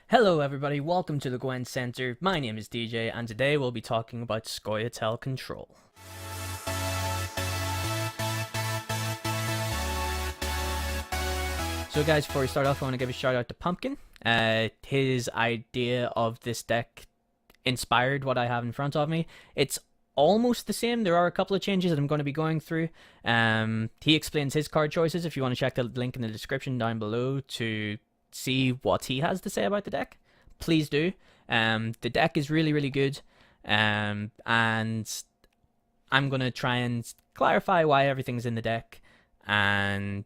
Hello everybody, welcome to the Gwent Center. My name is DJ and today we'll be talking about Scoia Tael control. So guys, before we start off, I want to give a shout out to Pumpkin. His idea of this deck inspired what I have in front of me. It's almost the same. There are a couple of changes that I'm going to be going through. He explains his card choices if you want to check the link in the description down below to see what he has to say about the deck. Please do. The deck is really good, and I'm going to try and clarify why everything's in the deck and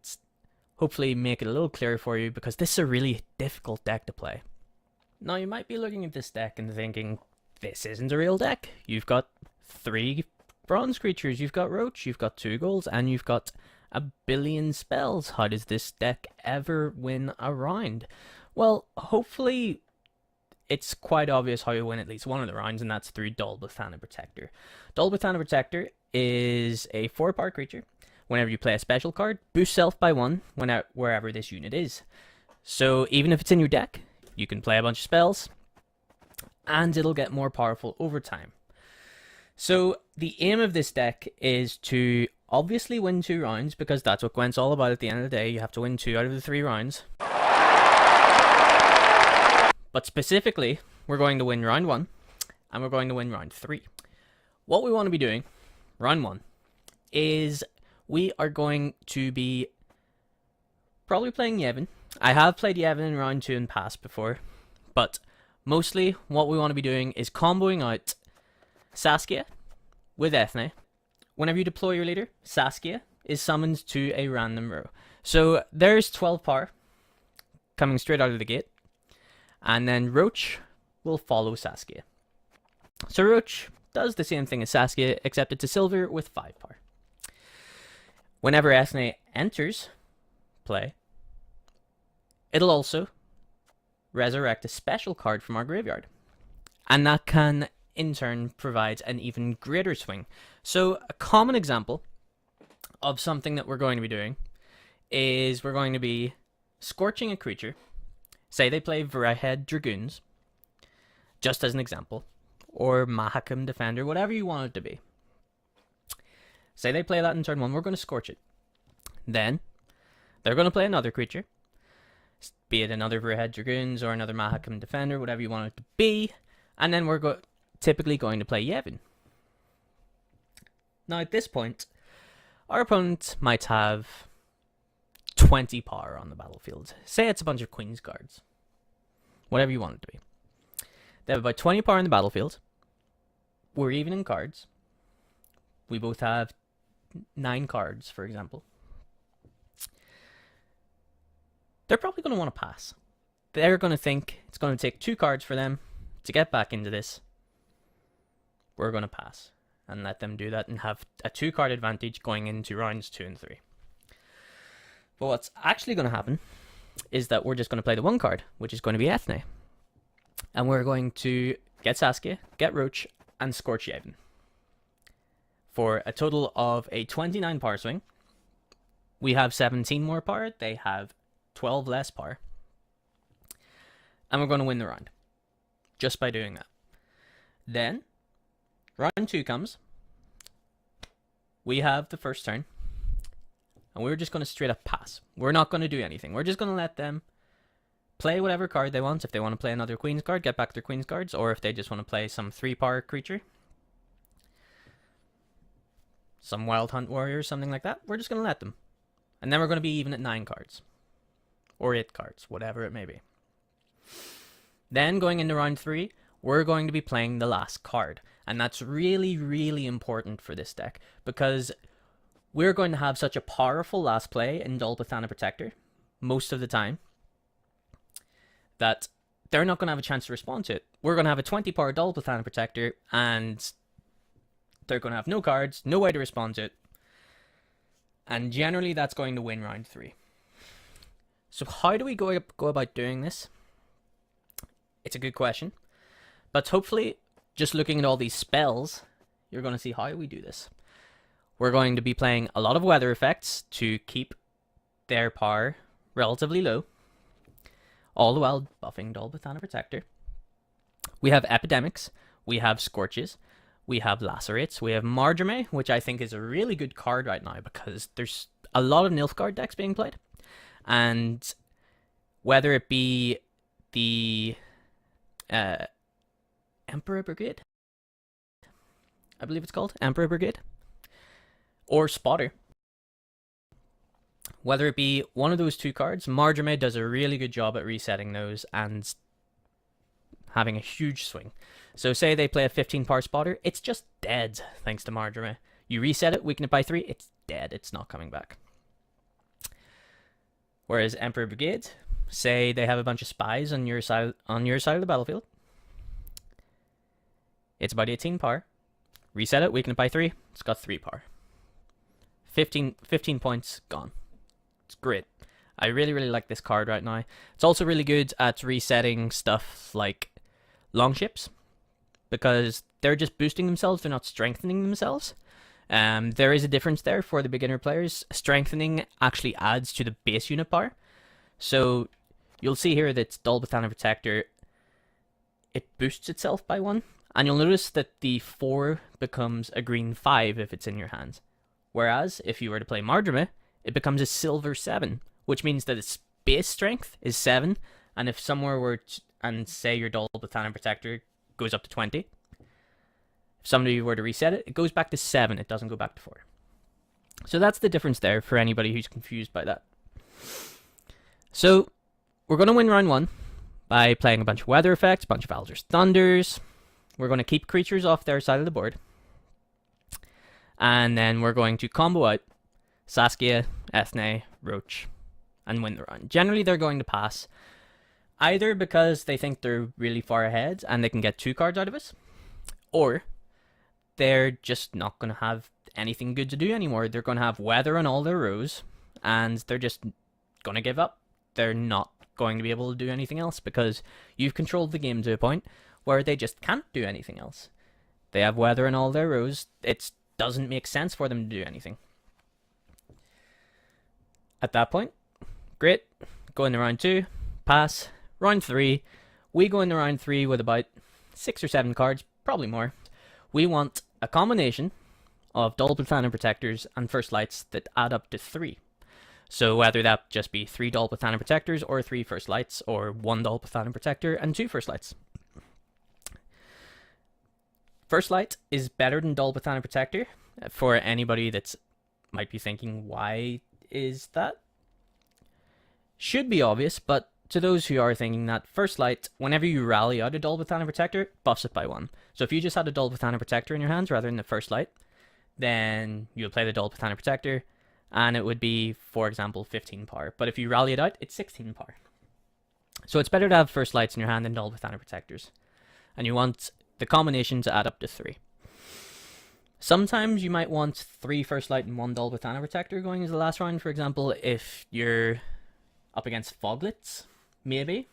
hopefully make it a little clearer for you, because this is a really difficult deck to play. Now you might be looking at this deck and thinking, this isn't a real deck. You've got 3 bronze creatures, you've got Roach, you've got 2 golds, and you've got a billion spells. How does this deck ever win a round? Well, hopefully it's quite obvious how you win at least one of the rounds, and that's through Villentretenmerth Protector. Villentretenmerth Protector is a 4-power creature. Whenever you play a special card, boost self by 1 wherever this unit is. So even if it's in your deck, you can play a bunch of spells, and it'll get more powerful over time. So the aim of this deck is to obviously win 2 rounds, because that's what Gwent's all about at the end of the day. You have to win 2 out of the 3 rounds. But specifically, we're going to win round 1, and we're going to win round 3. What we want to be doing, round 1, is we are going to be probably playing Yevon. I have played Yevon in round 2 and past before, but mostly what we want to be doing is comboing out Saskia with Ethne. Whenever you deploy your leader, Saskia is summoned to a random row. So there's 12 power coming straight out of the gate, and then Roach will follow Saskia. So Roach does the same thing as Saskia, except it's a silver with 5 power. Whenever Ethne enters play, it'll also resurrect a special card from our graveyard, and that can in turn provide an even greater swing. So a common example of something that we're going to be doing is we're going to be scorching a creature. Say they play Villentretenmerth Dragoons, just as an example, or Mahakam Defender, whatever you want it to be. Say they play that in turn 1, we're going to scorch it. Then they're going to play another creature, be it another Villentretenmerth Dragoons or another Mahakam Defender, whatever you want it to be, and then we're typically going to play Yevon. Now at this point, our opponent might have 20 power on the battlefield. Say it's a bunch of Queen's cards, whatever you want it to be. They have about 20 power on the battlefield. We're even in cards. We both have 9 cards, for example. They're probably going to want to pass. They're going to think it's going to take 2 cards for them to get back into this. We're going to pass and let them do that and have a 2-card advantage going into rounds 2 and 3. But what's actually going to happen is that we're just going to play the 1 card, which is going to be Ethne. And we're going to get Saskia, get Roach, and scorch Yevon, for a total of a 29 power swing. We have 17 more power, they have 12 less power. And we're going to win the round, just by doing that. Then, round 2 comes. We have the first turn, and we're just going to straight up pass. We're not going to do anything. We're just going to let them play whatever card they want. If they want to play another Queen's card, get back their Queen's cards, or if they just want to play some 3-power creature, some Wild Hunt Warrior, something like that, we're just going to let them. And then we're going to be even at 9 cards. Or 8 cards, whatever it may be. Then going into round 3, we're going to be playing the last card. And that's really important for this deck, because we're going to have such a powerful last play in Villentretenmerth Protector, most of the time, that they're not going to have a chance to respond to it. We're going to have a 20-power Villentretenmerth Protector, and they're going to have no cards, no way to respond to it. And generally, that's going to win round 3. So how do we go about doing this? It's a good question. But hopefully, just looking at all these spells, you're going to see how we do this. We're going to be playing a lot of weather effects to keep their power relatively low. all the while buffing Dol Botana Protector. We have Epidemics, we have Scorches, we have Lacerates, we have Marjoram, which I think is a really good card right now because there's a lot of Nilfgaard decks being played. And whether it be the Emperor Brigade, I believe it's called, Emperor Brigade, or Spotter, whether it be one of those two cards, Marjoram does a really good job at resetting those and having a huge swing. So say they play a 15 power Spotter, it's just dead thanks to Marjoram. You reset it, weaken it by 3, it's dead, it's not coming back. Whereas Emperor Brigade, say they have a bunch of spies on your side of the battlefield. It's about 18 power. Reset it, weaken it by 3, it's got 3 power. 15 points, gone. It's great. I really, really like this card right now. It's also really good at resetting stuff like longships, because they're just boosting themselves, they're not strengthening themselves. There is a difference there for the beginner players. Strengthening actually adds to the base unit power. So you'll see here that Dol Botana Protector, it boosts itself by 1. And you'll notice that the 4 becomes a green 5 if it's in your hands. Whereas if you were to play Marjoram, it becomes a silver 7, which means that its base strength is 7. And if somewhere were to, and say your Dol Botana Protector goes up to 20, if somebody were to reset it, it goes back to 7, it doesn't go back to 4. So that's the difference there for anybody who's confused by that. So we're going to win round 1 by playing a bunch of weather effects, a bunch of Alder's Thunders. We're going to keep creatures off their side of the board. And then we're going to combo out Saskia, Ethne, Roach, and win the round. Generally, they're going to pass, either because they think they're really far ahead and they can get 2 cards out of us, or they're just not going to have anything good to do anymore. They're going to have weather on all their rows, and they're just going to give up. They're not going to be able to do anything else because you've controlled the game to a point where they just can't do anything else. They have weather in all their rows. It doesn't make sense for them to do anything. At that point, great. Go into round 2, pass. Round 3, we go into round 3 with about 6 or 7 cards, probably more. We want a combination of Dol Botana Protectors and First Lights that add up to 3. So whether that just be 3 Dol Botana Protectors or 3 First Lights, or 1 Dol Botana Protector and 2 First Lights. First Light is better than Dol Botana Protector. For anybody that might be thinking, why is that? Should be obvious, but to those who are thinking that, First Light, whenever you rally out a Dol Botana Protector, buffs it by 1. So if you just had a Dol Botana Protector in your hands rather than the First Light, then you would play the Dol Botana Protector, and it would be, for example, 15 power. But if you rally it out, it's 16 power. So it's better to have First Lights in your hand than Dol Botana Protectors. And you want the combination to add up to 3. Sometimes you might want 3 First Light and 1 Dol Botana Protector going into the last round, for example, if you're up against Foglets, maybe.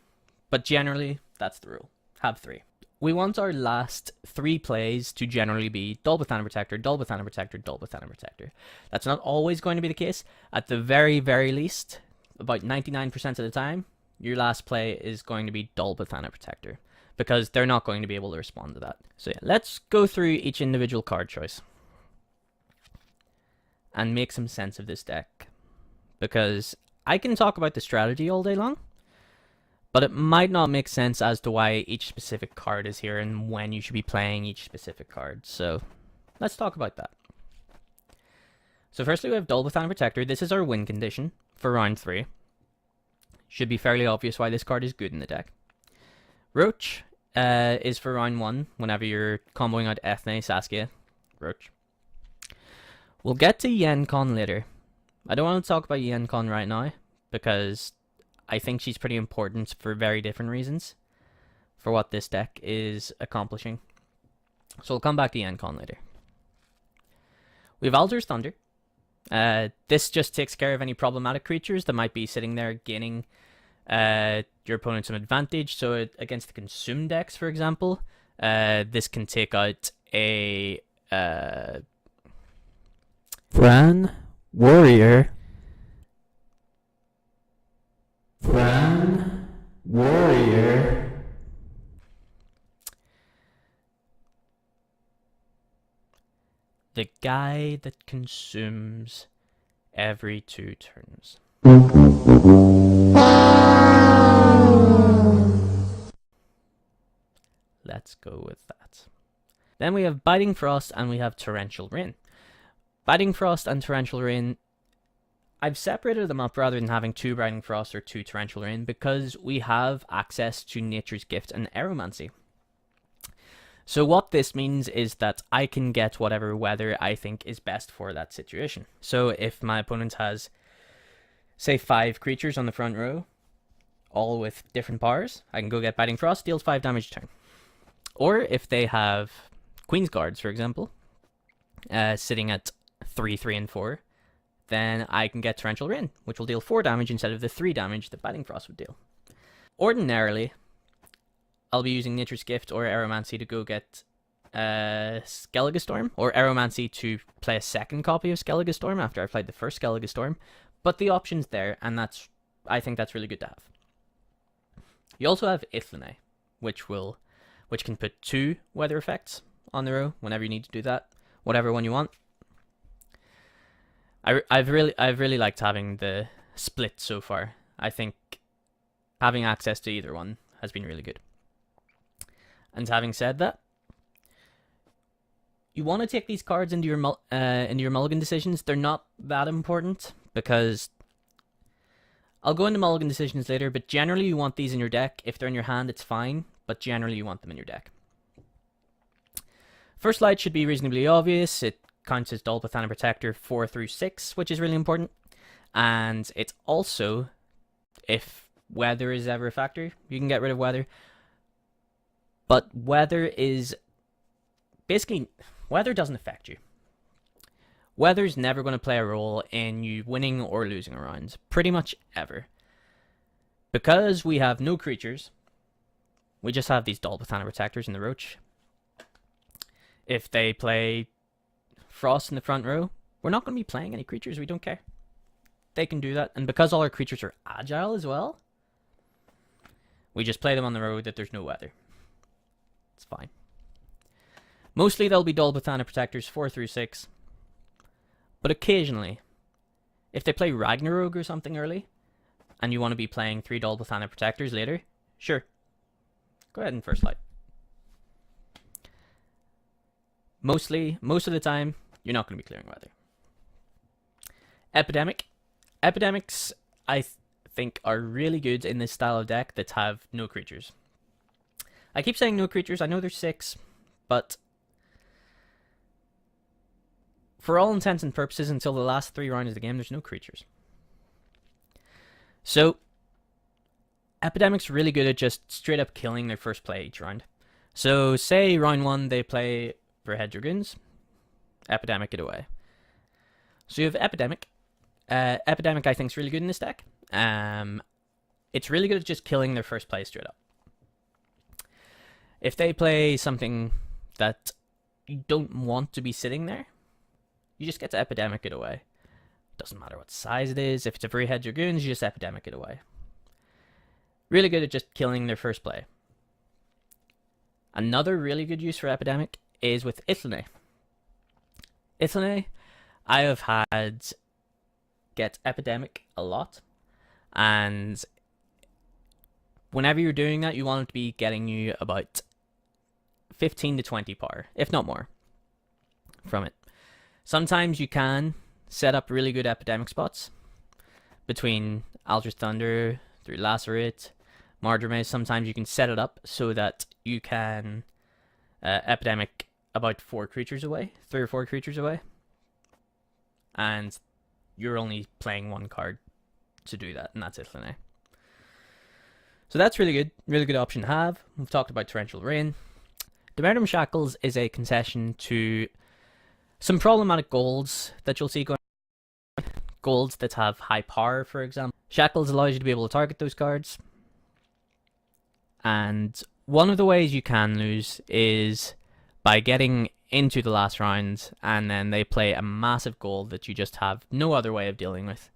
But generally, that's the rule. Have 3. We want our last 3 plays to generally be Dol Botana Protector, Dol Botana Protector, Dol Botana Protector. That's not always going to be the case. At the very, very least, about 99% of the time, your last play is going to be Dol Botana Protector, because they're not going to be able to respond to that. So yeah, let's go through each individual card choice and make some sense of this deck, because I can talk about the strategy all day long, but it might not make sense as to why each specific card is here and when you should be playing each specific card. So let's talk about that. So firstly, we have Dol Botana Protector. This is our win condition for round 3. Should be fairly obvious why this card is good in the deck. Roach is for round 1, whenever you're comboing out Ethne, Saskia, Roach. We'll get to Yenkon later. I don't want to talk about Yenkon right now, because I think she's pretty important for very different reasons for what this deck is accomplishing. So we'll come back to Yenkon later. We have Alder's Thunder. This just takes care of any problematic creatures that might be sitting there gaining your opponent some advantage. So against the consume decks, for example, this can take out a Fran Warrior. Fran Warrior. The guy that consumes every 2 turns. Let's go with that. Then we have Biting Frost and we have Torrential Rain. Biting Frost and Torrential Rain, I've separated them up rather than having 2 Biting Frost or 2 Torrential Rain because we have access to Nature's Gift and Aeromancy. So what this means is that I can get whatever weather I think is best for that situation. So if my opponent has, say, 5 creatures on the front row, all with different powers, I can go get Biting Frost, deals 5 damage a turn. Or if they have Queen's Guards, for example, sitting at 3, 3, and 4, then I can get Torrential Rain, which will deal 4 damage instead of the 3 damage that Biting Frost would deal. Ordinarily, I'll be using Nature's Gift or Aeromancy to go get Skellige Storm, or Aeromancy to play a second copy of Skellige Storm after I've played the first Skellige Storm. But the option's there, and I think that's really good to have. You also have Ithlinne, which can put 2 weather effects on the row whenever you need to do that, whatever one you want. I've really liked having the split so far. I think having access to either one has been really good. And having said that, you want to take these cards into your mulligan decisions. They're not that important because I'll go into mulligan decisions later, but generally you want these in your deck. If they're in your hand, it's fine, but generally you want them in your deck. First Light should be reasonably obvious. It counts as Dolphin Protector 4 through 6, which is really important. And it's also, if weather is ever a factor, you can get rid of weather. But weather doesn't affect you. Weather's never going to play a role in you winning or losing a round, pretty much ever. Because we have no creatures, we just have these Dolphin Protectors in the Roach. If they play Frost in the front row, we're not going to be playing any creatures, we don't care. They can do that, and because all our creatures are agile as well, we just play them on the road that there's no weather. It's fine. Mostly they'll be Dolphin Protectors 4 through 6. But occasionally, if they play Ragh Nar Roog or something early, and you want to be playing 3 Dolphin Protectors later, sure. Go ahead and First Light. Most of the time, you're not going to be clearing weather. Epidemic. Epidemics, I think, are really good in this style of deck that have no creatures. I keep saying no creatures, I know there's 6, but for all intents and purposes, until the last 3 rounds of the game, there's no creatures. So, Epidemic's really good at just straight up killing their first play each round. So, say round 1 they play Verhead Dragoons, Epidemic it away. So you have Epidemic. Epidemic I think is really good in this deck. It's really good at just killing their first play straight up. If they play something that you don't want to be sitting there, you just get to Epidemic it away. Doesn't matter what size it is. If it's a Verhead Dragoons, you just Epidemic it away. Really good at just killing their first play. Another really good use for Epidemic is with Ithlinne. Ithlinne, I have had get Epidemic a lot, and whenever you're doing that, you want it to be getting you about 15 to 20 power, if not more, from it. Sometimes you can set up really good Epidemic spots between Aldrich Thunder through Lacerate, Mardramaze. Sometimes you can set it up so that you can Epidemic about 4 creatures away, 3 or 4 creatures away, and you're only playing 1 card to do that, and that's Ithlinne. So that's really good option to have. We've talked about Torrential Rain. Demaritum Shackles is a concession to some problematic golds that you'll see going on. Golds that have high power, for example. Shackles allows you to be able to target those cards. And one of the ways you can lose is by getting into the last round and then they play a massive gold that you just have no other way of dealing with.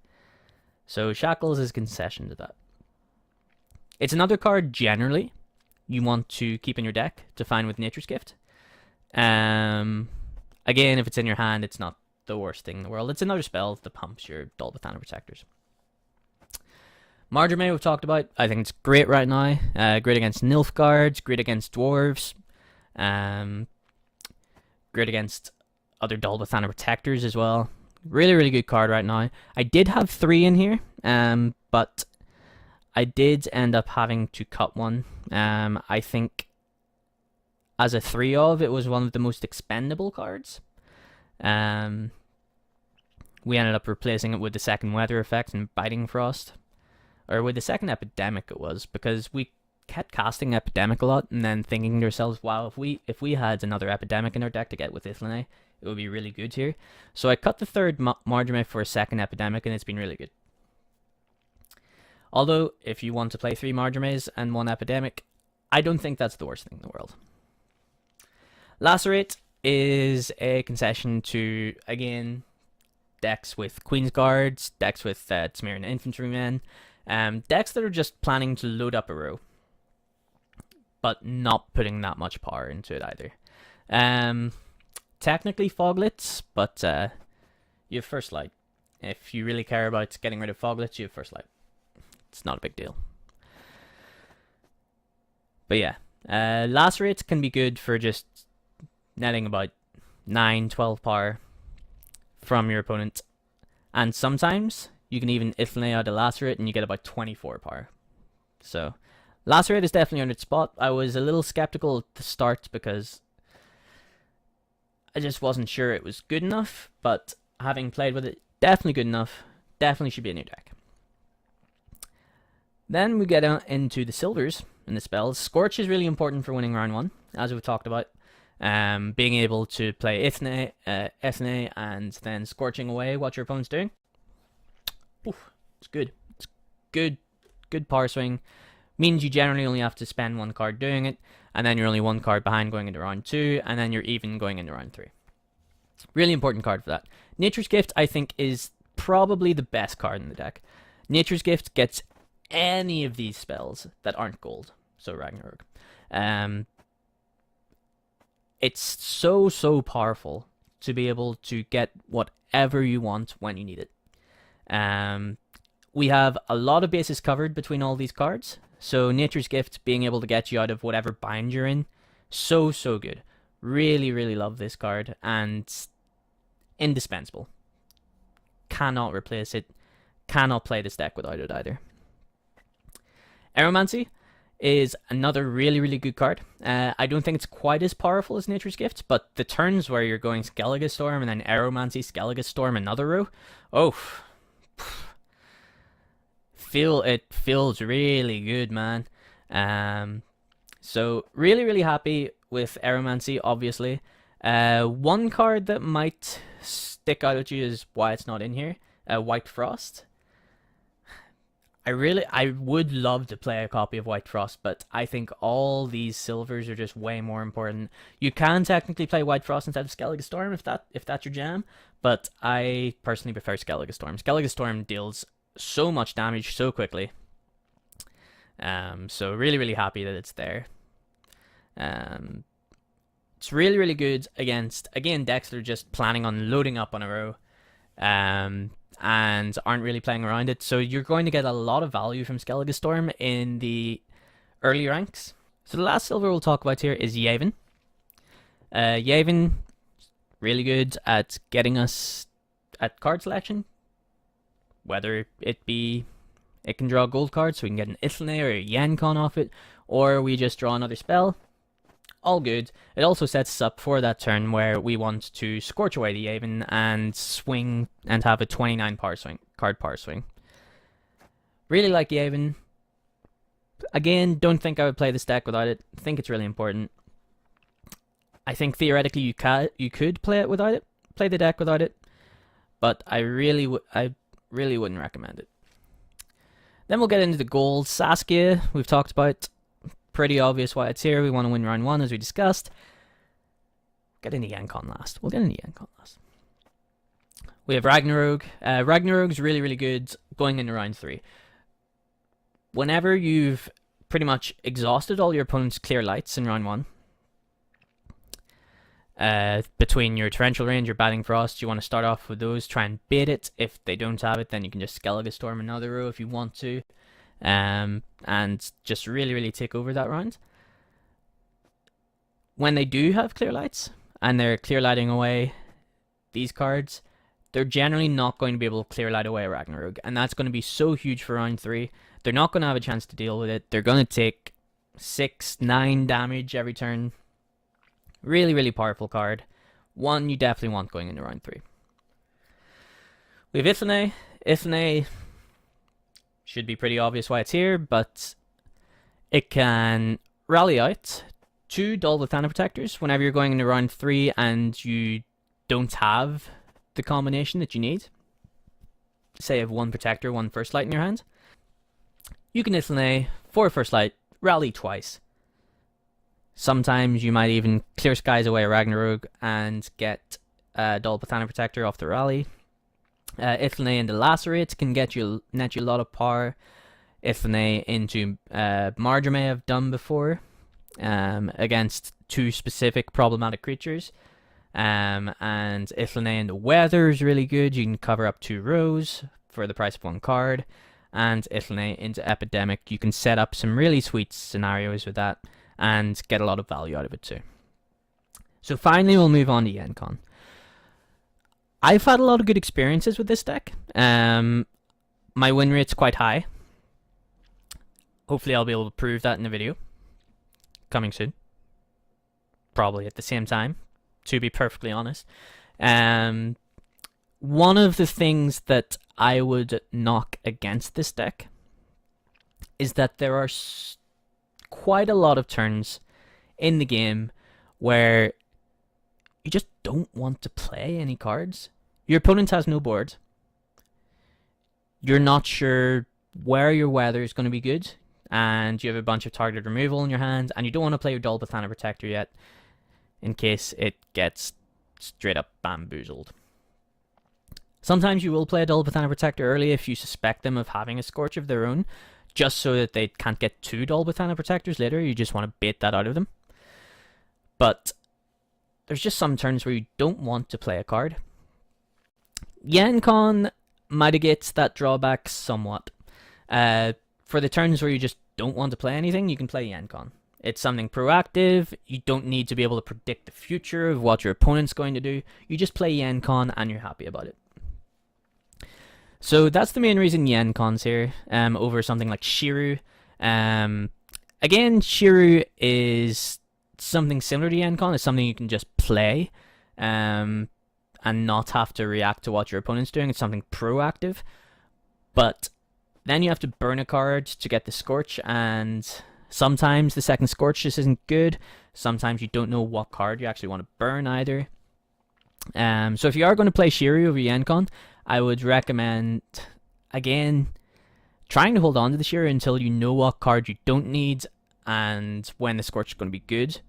So Shackles is a concession to that. It's another card generally you want to keep in your deck to find with Nature's Gift. Again, if it's in your hand, it's not the worst thing in the world. It's another spell that pumps your Dalbatana Protectors. Marjoram we've talked about. I think it's great right now. Great against Nilfgaards, great against Dwarves, great against other Dalbatana Protectors as well. Really, really good card right now. I did have 3 in here, but I did end up having to cut one. I think as a 3 of, it was one of the most expendable cards. We ended up replacing it with the second Weather Effect and Biting Frost. Or with the second Epidemic it was, because we kept casting Epidemic a lot and then thinking to ourselves, wow, if we had another Epidemic in our deck to get with Ithlinay, it would be really good here. So I cut the third Marjoram for a second Epidemic, and it's been really good. Although, if you want to play 3 Marjorames and 1 Epidemic, I don't think that's the worst thing in the world. Lacerate is a concession to, again, decks with Queen's Guards, decks with Smearing Infantrymen, decks that are just planning to load up a row, but not putting that much power into it either. Technically Foglets, but you have First Light. If you really care about getting rid of Foglets, you have First Light. It's not a big deal. But yeah, Lacerates can be good for just netting about 9-12 power from your opponent. And sometimes you can even Ithlinay out a Lacerate and you get about 24 power. So Lacerate is definitely on its spot. I was a little skeptical at the start because I just wasn't sure it was good enough, but having played with it, definitely good enough. Definitely should be in your deck. Then we get into the silvers and the spells. Scorch is really important for winning round 1, as we've talked about. Being able to play Ithlinay, and then scorching away what your opponent's doing. Oof, it's good. It's good power swing. Means you generally only have to spend 1 card doing it, and then you're only 1 card behind going into round 2, and then you're even going into round 3. Really important card for that. Nature's Gift, I think, is probably the best card in the deck. Nature's Gift gets any of these spells that aren't gold. So Ragh Nar Roog. It's so powerful to be able to get whatever you want when you need it. We have a lot of bases covered between all these cards. So Nature's Gift being able to get you out of whatever bind you're in, so good. Really love this card, and indispensable. Cannot replace it. Cannot play this deck without it either. Aeromancy is another really good card. I don't think it's quite as powerful as Nature's Gift, but the turns where you're going Skellige Storm and then Aeromancy, Skellige Storm, another row, it feels really good, man. So really happy with Aeromancy, obviously. One card that might stick out at you is why it's not in here. White Frost. I would love to play a copy of White Frost, but I think all these silvers are just way more important. You can technically play White Frost instead of Skellige Storm if that's your jam, but I personally prefer Skellige Storm. Skellige Storm deals so much damage so quickly. So really happy that it's there. It's really good against, again, decks that are just planning on loading up on a row. And aren't really playing around it. So you're going to get a lot of value from Skellige Storm in the early ranks. So the last silver we'll talk about here is Yavin. Yavin, really good at getting us at card selection. Whether it be, it can draw gold cards, so we can get an Ithlinay or a Yankon off it, or we just draw another spell. All good. It also sets us up for that turn where we want to scorch away the Yavin and swing and have a 29 card power swing. Really like Yavin. Again, don't think I would play this deck without it. I think it's really important. I think theoretically you could play it without it, play the deck without it, but I really wouldn't recommend it. Then we'll get into the gold. Saskia, we've talked about. Pretty obvious why it's here. We want to win round 1, as we discussed. Get into Yankon last. We'll get into Yankon last. We have Ragh Nar Roog. Ragh Nar Roog's really good going into round 3. Whenever you've pretty much exhausted all your opponent's clear lights in round 1. Between your Torrential Range, your Battling Frost, you want to start off with those, try and bait it. If they don't have it, then you can just Skellige Storm another row if you want to, and just really take over that round. When they do have clear lights, and they're clear lighting away these cards, they're generally not going to be able to clear light away Ragh Nar Roog, and that's going to be so huge for round 3. They're not going to have a chance to deal with it. They're going to take 6-9 damage every turn. Really powerful card. One you definitely want going into round 3. We have Ithlinne. Ithlinne should be pretty obvious why it's here, but it can rally out 2 Dull Botana Protectors whenever you're going into round 3 and you don't have the combination that you need. Say you have 1 Protector, 1 First Light in your hand. You can Ithlinne for First Light, rally twice. Sometimes you might even clear skies away Ragh Nar Roog and get Dull Botana Protector off the rally. Ithlinne into Lacerate can net you a lot of power. Ithlinne into Marjoram I've done before against 2 specific problematic creatures. And Ithlinne into Weather is really good. You can cover up 2 rows for the price of 1 card. And Ithlinne into Epidemic. You can set up some really sweet scenarios with that and get a lot of value out of it too. So finally we'll move on to Yenkon. I've had a lot of good experiences with this deck. My win rate's quite high. Hopefully I'll be able to prove that in the video. Coming soon. Probably at the same time, to be perfectly honest. One of the things that I would knock against this deck is that there are quite a lot of turns in the game where you just don't want to play any cards. Your opponent has no board. You're not sure where your Weather is going to be good, and you have a bunch of targeted removal in your hand, and you don't want to play your Dull Botana Protector yet in case it gets straight up bamboozled. Sometimes you will play a Dull Botana Protector early if you suspect them of having a Scorch of their own, just so that they can't get 2 Dull Botana Protectors later. You just want to bait that out of them. But there's just some turns where you don't want to play a card. Yenkon mitigates that drawback somewhat. For the turns where you just don't want to play anything, you can play Yenkon. It's something proactive. You don't need to be able to predict the future of what your opponent's going to do. You just play Yenkon and you're happy about it. So that's the main reason Yenkon's here over something like Shiru. Again, Shiru is something similar to Yenkon. It's something you can just play and not have to react to what your opponent's doing. It's something proactive. But then you have to burn a card to get the Scorch, and sometimes the second Scorch just isn't good. Sometimes you don't know what card you actually want to burn either. So if you are going to play Shiru over Yenkon, I would recommend, again, trying to hold on to the Shiru until you know what card you don't need and when the Scorch is going to be good.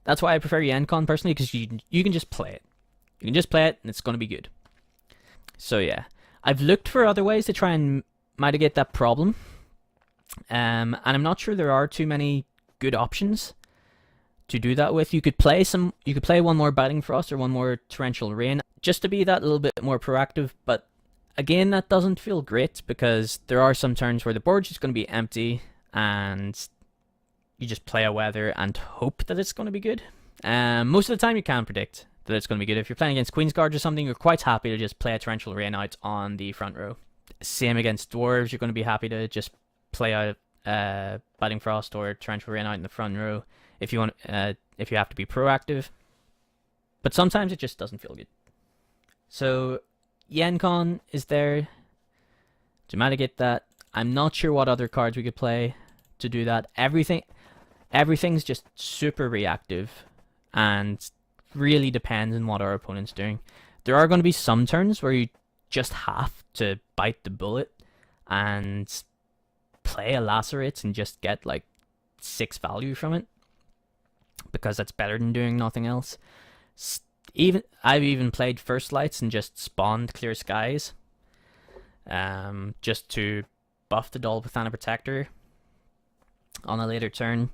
That's why I prefer Yenkon personally, because you can just play it. You can just play it and it's going to be good. So yeah, I've looked for other ways to try and mitigate that problem. And I'm not sure there are too many good options to do that with. You could play 1 more Battling Frost or 1 more Torrential Rain just to be that little bit more proactive, but again, that doesn't feel great because there are some turns where the board's just going to be empty and you just play a Weather and hope that it's going to be good. Most of the time you can predict that it's going to be good. If you're playing against Queensguards or something, you're quite happy to just play a Torrential Rain out on the front row. Same against Dwarves, you're going to be happy to just play out Battling Frost or Torrential Rain out in the front row if you want, if you have to be proactive. But sometimes it just doesn't feel good. So Yenkon is there to mitigate that. I'm not sure what other cards we could play to do that. Everything's just super reactive and really depends on what our opponent's doing. There are going to be some turns where you just have to bite the bullet and play a Lacerate and just get like 6 value from it, because that's better than doing nothing else. I've even played First Lights and just spawned Clear Skies just to buff the Dull Botana Protector on a later turn.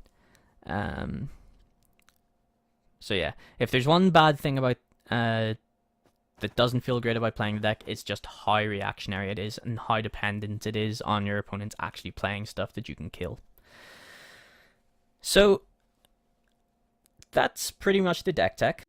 So yeah, if there's one bad thing about that doesn't feel great about playing the deck, it's just how reactionary it is and how dependent it is on your opponents actually playing stuff that you can kill. So that's pretty much the deck tech.